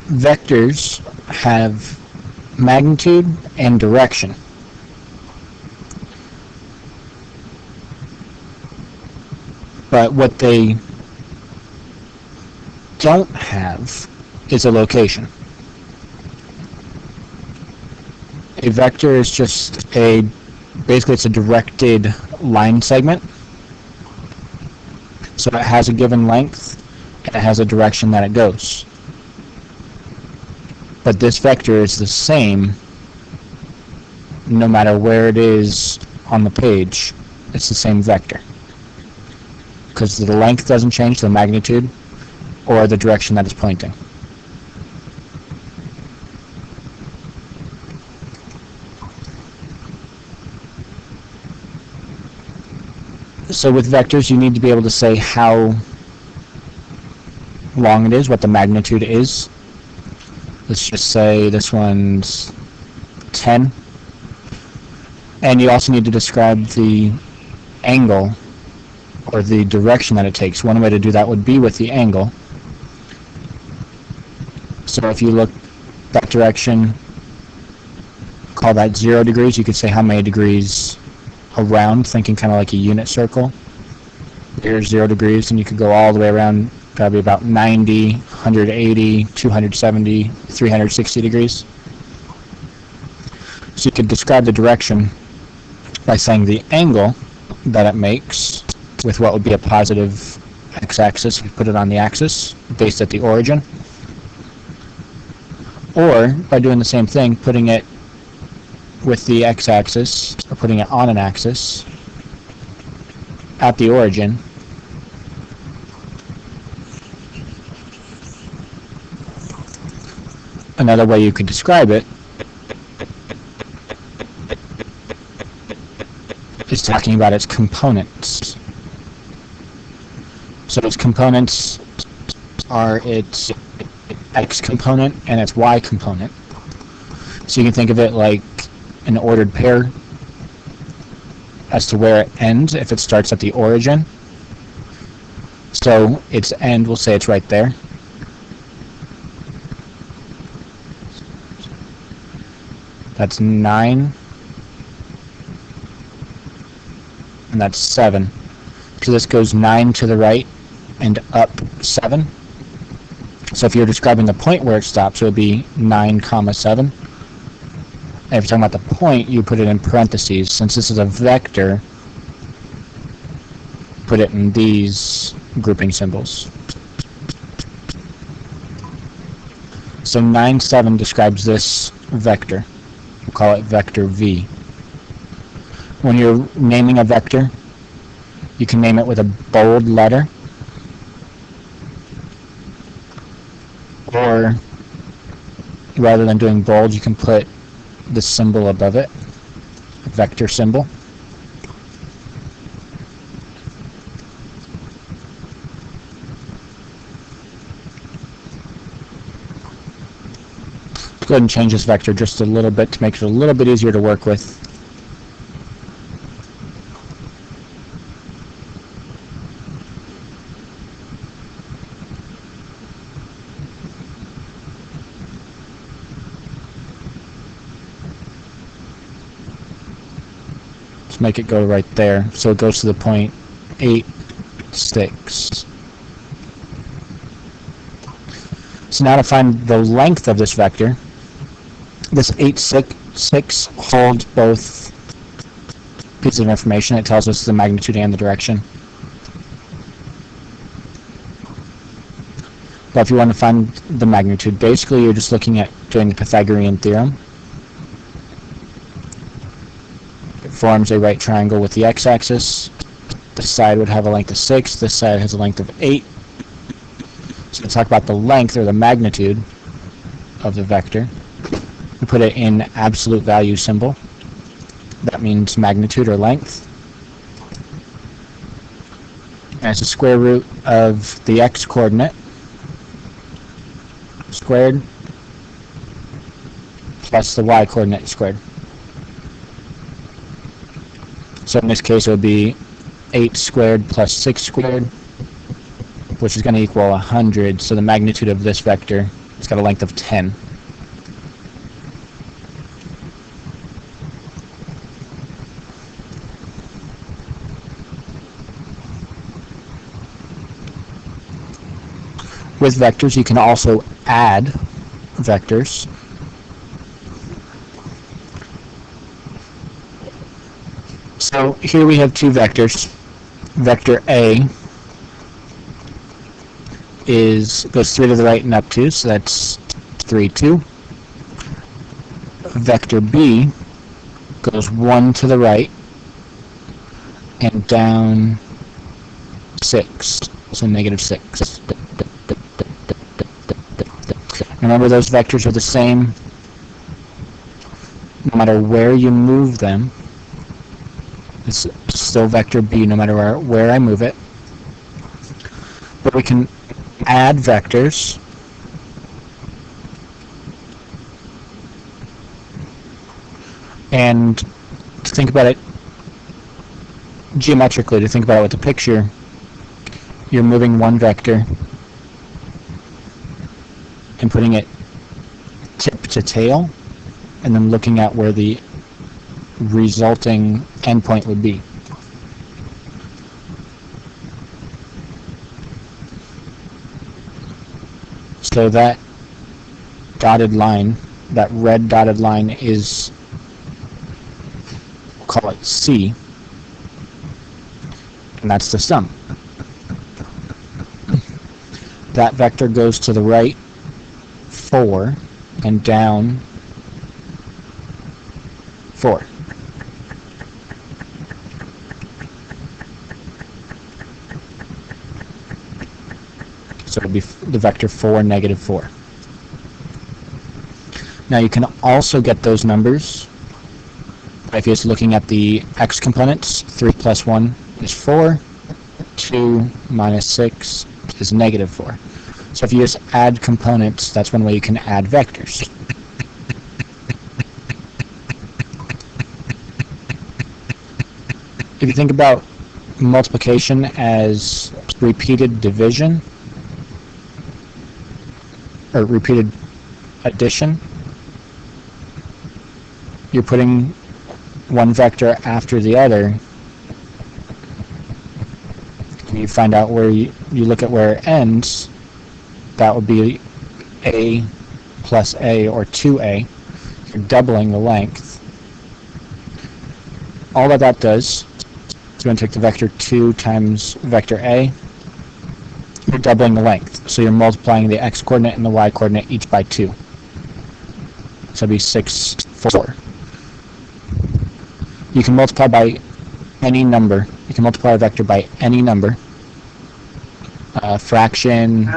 vectors have magnitude and direction. But what they don't have is a location. A vector is just basically it's a directed line segment. So it has a given length and it has a direction that it goes. But this vector is the same no matter where it is on the page. It's the same vector. Because the length doesn't change, the magnitude, or the direction that it's pointing. So with vectors, you need to be able to say how long it is, what the magnitude is. Let's just say this one's 10. And you also need to describe the angle or the direction that it takes. One way to do that would be with the angle. So if you look that direction, call that 0 degrees. You could say how many degrees around, thinking kind of like a unit circle. Here's 0 degrees, and you could go all the way around, probably about 90, 180, 270, 360 degrees. So you could describe the direction by saying the angle that it makes with what would be a positive x-axis. We put it on the axis based at the origin. Or by doing the same thing, putting it with the x-axis, or putting it on an axis at the origin. Another way you could describe it is talking about its components. So its components are its x component and its y component. So you can think of it like an ordered pair as to where it ends if it starts at the origin. So its end, we'll say it's right there. That's 9. And that's 7. So this goes 9 to the right and up 7. So if you're describing the point where it stops, it would be 9, 7. And if you're talking about the point, you put it in parentheses. Since this is a vector, put it in these grouping symbols. So 9, 7 describes this vector. We'll call it vector V. When you're naming a vector, you can name it with a bold letter, or rather than doing bold, you can put the symbol above it, a vector symbol. Let's go ahead and change this vector just a little bit to make it a little bit easier to work with. Let's make it go right there, so it goes to the point 8, 6. So now to find the length of this vector, this 8, 6 holds both pieces of information. It tells us the magnitude and the direction. But if you want to find the magnitude, basically you're just looking at doing the Pythagorean theorem. It forms a right triangle with the x-axis. This side would have a length of 6, this side has a length of 8. So to talk about the length or the magnitude of the vector, we put it in absolute value symbol. That means magnitude or length. And it's the square root of the x coordinate squared plus the y coordinate squared. So in this case it would be 8 squared plus 6 squared, which is going to equal 100. So the magnitude of this vector It's got a length of 10. With vectors, you can also add vectors. So here we have two vectors. Vector A goes 3 to the right and up 2, so that's 3, 2. Vector B goes 1 to the right and down 6, so negative 6. Remember, those vectors are the same no matter where you move them. It's still vector B no matter where I move it. But we can add vectors and to think about it geometrically, to think about it with the picture, you're moving one vector and putting it tip to tail and then looking at where the resulting endpoint would be. So that dotted line, that red dotted line is, we'll call it C, and that's the sum. That vector goes to the right 4 and down 4. So it would be the vector 4, negative 4. Now you can also get those numbers if you're just looking at the x components. 3 plus 1 is 4. 2 minus 6 is negative 4. So if you just add components, that's one way you can add vectors. If you think about multiplication as repeated division, or repeated addition, you're putting one vector after the other, and you find out where you look at where it ends, that would be A plus A, or 2A. You're doubling the length. All that does is going to take the vector 2 times vector A. You're doubling the length, so you're multiplying the x-coordinate and the y-coordinate each by 2. So it'd be 6, 4. You can multiply by any number. You can multiply a vector by any number. Fraction.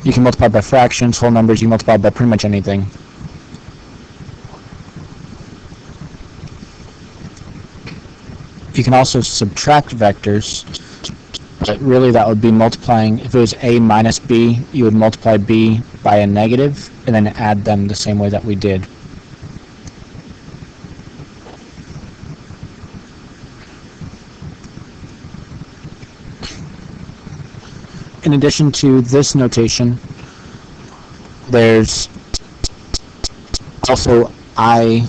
You can multiply by fractions, whole numbers. You can multiply by pretty much anything. You can also subtract vectors, but really that would be multiplying. If it was A minus B, you would multiply B by a negative and then add them the same way that we did. In addition to this notation, there's also IJ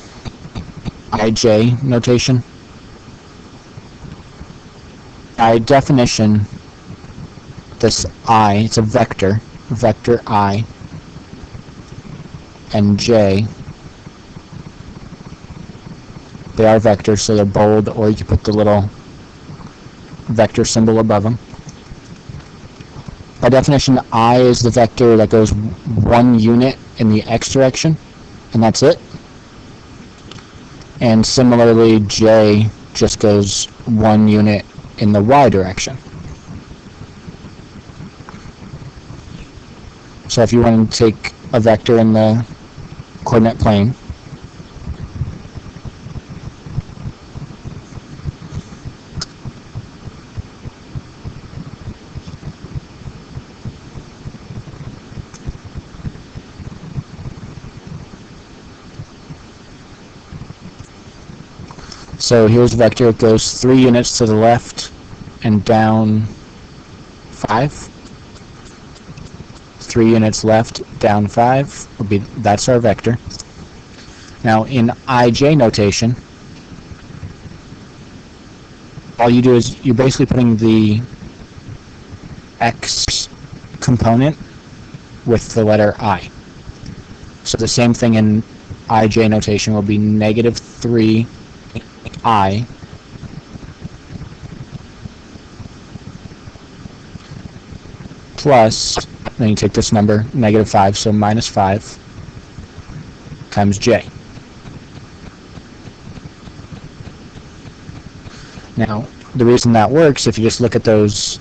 notation. By definition, this I, it's a vector, vector I, and J, they are vectors, so they're bold, or you can put the little vector symbol above them. By definition, I is the vector that goes 1 unit in the x direction, and that's it. And similarly, J just goes 1 unit in the y direction. So if you want to take a vector in the coordinate plane, So here's a vector. It goes 3 units to the left and down 5. 3 units left, down 5 would be, that's our vector. Now in IJ notation, all you do is you're basically putting the x component with the letter I. So the same thing in IJ notation will be negative 3I plus, then you take this number, negative 5, so minus 5 times j. Now, the reason that works, if you just look at those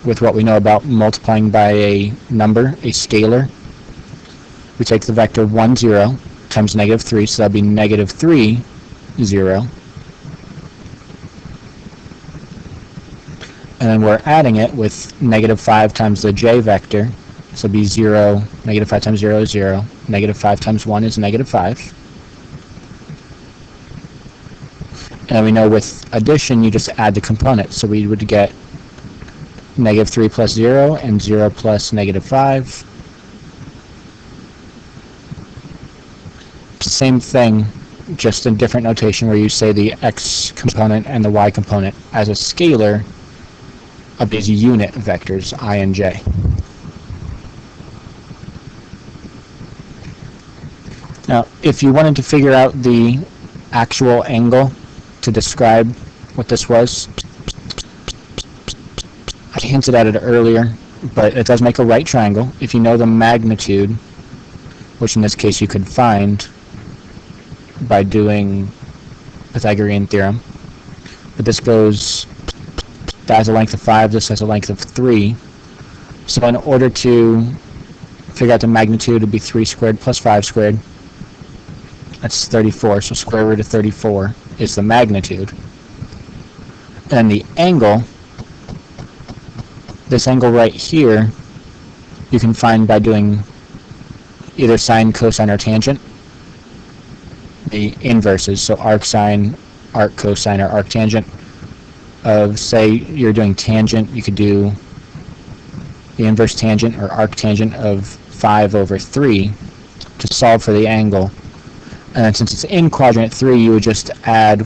with what we know about multiplying by a number, a scalar, we take the vector 1, 0 times negative 3, so that would be negative 3, 0. And then we're adding it with negative 5 times the j vector, so it'd be 0, negative 5 times 0 is 0, negative 5 times 1 is negative 5. And we know with addition, you just add the component, so we would get negative 3 plus 0 and 0 plus negative 5. Same thing, just in different notation where you say the x component and the y component as a scalar of these unit vectors, I and j. Now, if you wanted to figure out the actual angle to describe what this was, I hinted at it earlier, but it does make a right triangle. If you know the magnitude, which in this case you could find by doing Pythagorean theorem, but this goes, that has a length of 5, this has a length of 3. So in order to figure out the magnitude, it would be 3 squared plus 5 squared. That's 34, so square root of 34 is the magnitude. And the angle, this angle right here, you can find by doing either sine, cosine, or tangent. The inverses, so arcsine, arccosine, or arctangent of, say, you're doing tangent, you could do the inverse tangent or arctangent of 5 over 3 to solve for the angle. And then since it's in quadrant 3, you would just add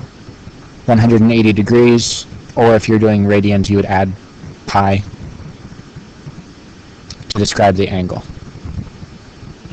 180 degrees, or if you're doing radians, you would add pi to describe the angle.